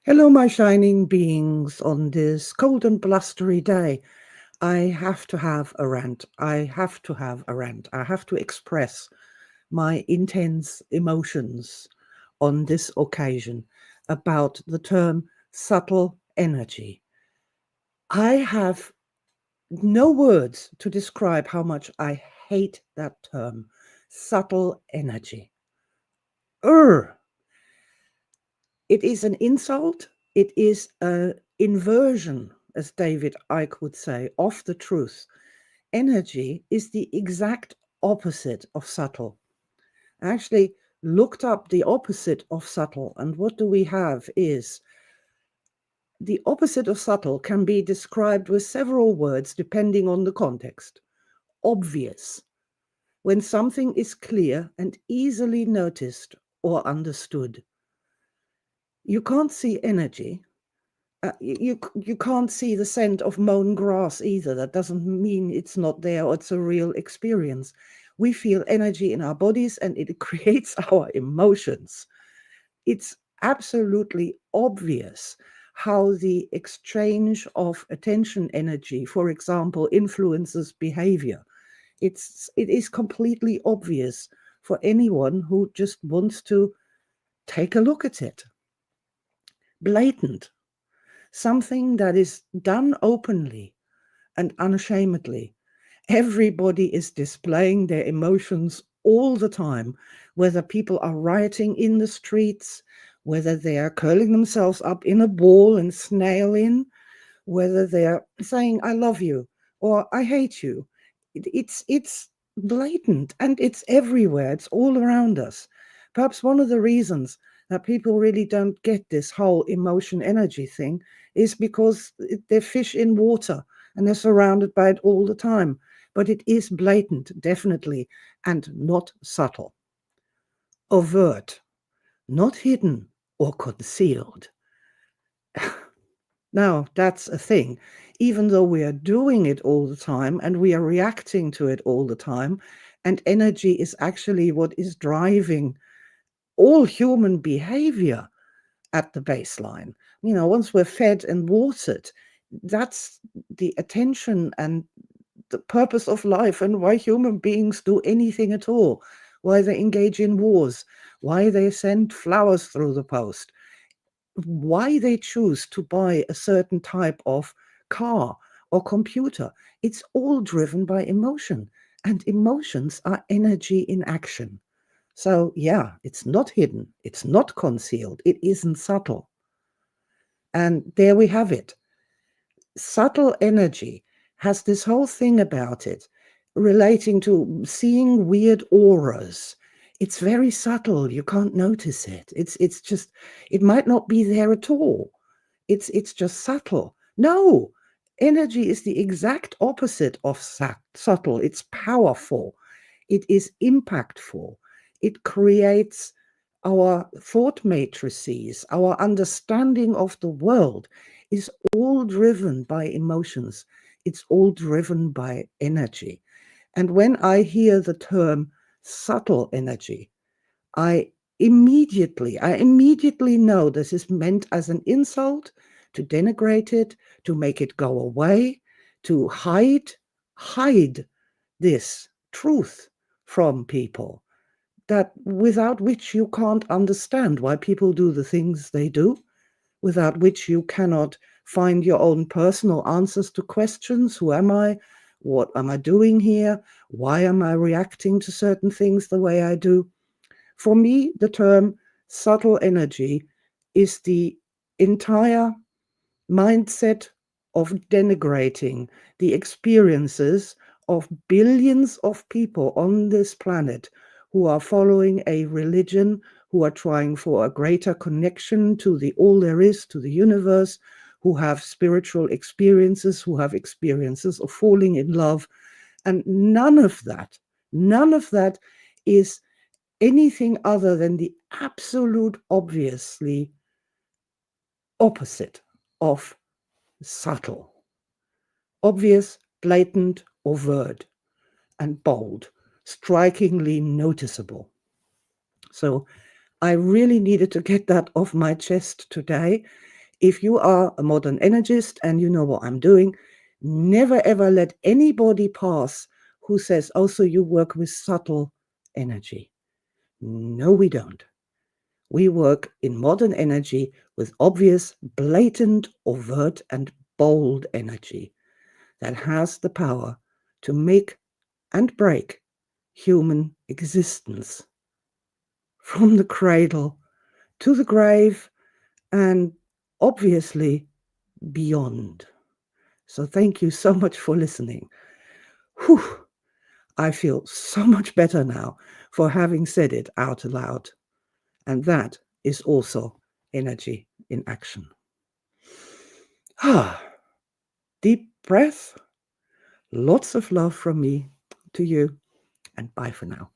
Hello, my shining beings, on this cold and blustery day. I have to have a rant. I have to have a rant. I have to express my intense emotions on this occasion about the term subtle energy. I have no words to describe how much I hate that term, subtle energy. Ugh. It is an insult. It is an inversion, as David Icke would say, of the truth. Energy is the exact opposite of subtle. I actually looked up the opposite of subtle, and what do we have is the opposite of subtle can be described with several words depending on the context. Obvious, when something is clear and easily noticed or understood. You can't see energy. You can't see the scent of mown grass either. That doesn't mean it's not there or it's a real experience. We feel energy in our bodies and it creates our emotions. It's absolutely obvious how the exchange of attention energy, for example, influences behavior. It is completely obvious for anyone who just wants to take a look at it. Blatant. Something that is done openly and unashamedly. Everybody is displaying their emotions all the time, whether people are rioting in the streets, whether they are curling themselves up in a ball and snailing, whether they're saying, I love you or I hate you. It's blatant and it's everywhere. It's all around us. Perhaps one of the reasons that people really don't get this whole emotion energy thing is because they're fish in water and they're surrounded by it all the time. But it is blatant, definitely, and not subtle. Overt, not hidden or concealed. Now, that's a thing. Even though we are doing it all the time and we are reacting to it all the time, and energy is actually what is driving all human behavior at the baseline. Once we're fed and watered, that's the attention and the purpose of life and why human beings do anything at all, why they engage in wars, why they send flowers through the post, why they choose to buy a certain type of car or computer. It's all driven by emotion, and emotions are energy in action. So, yeah, it's not hidden, it's not concealed, it isn't subtle. And there we have it. Subtle energy has this whole thing about it relating to seeing weird auras. It's very subtle. You can't notice it. It's just it might not be there at all. It's just subtle. No, energy is the exact opposite of subtle. It's powerful. It is impactful. It creates our thought matrices, our understanding of the world is all driven by emotions. It's all driven by energy. And when I hear the term subtle energy, I I immediately know this is meant as an insult, to denigrate it, to make it go away, to hide this truth from people that without which you can't understand why people do the things they do, without which you cannot find your own personal answers to questions. Who am I? What am I doing here? Why am I reacting to certain things the way I do? For me, the term subtle energy is the entire mindset of denigrating the experiences of billions of people on this planet who are following a religion, who are trying for a greater connection to the all there is, to the universe, who have spiritual experiences, who have experiences of falling in love. And none of that is anything other than the absolute obviously opposite of subtle. Obvious, blatant, overt, and bold, strikingly noticeable. So I really needed to get that off my chest today. If you are a modern energist and you know what I'm doing, never ever let anybody pass who says, oh, so you work with subtle energy. No, we don't. We work in modern energy with obvious, blatant, overt, and bold energy that has the power to make and break human existence from the cradle to the grave and obviously beyond. So thank you so much for listening. Whew, I feel so much better now for having said it out loud. And that is also energy in action. Ah, deep breath, lots of love from me to you, and bye for now.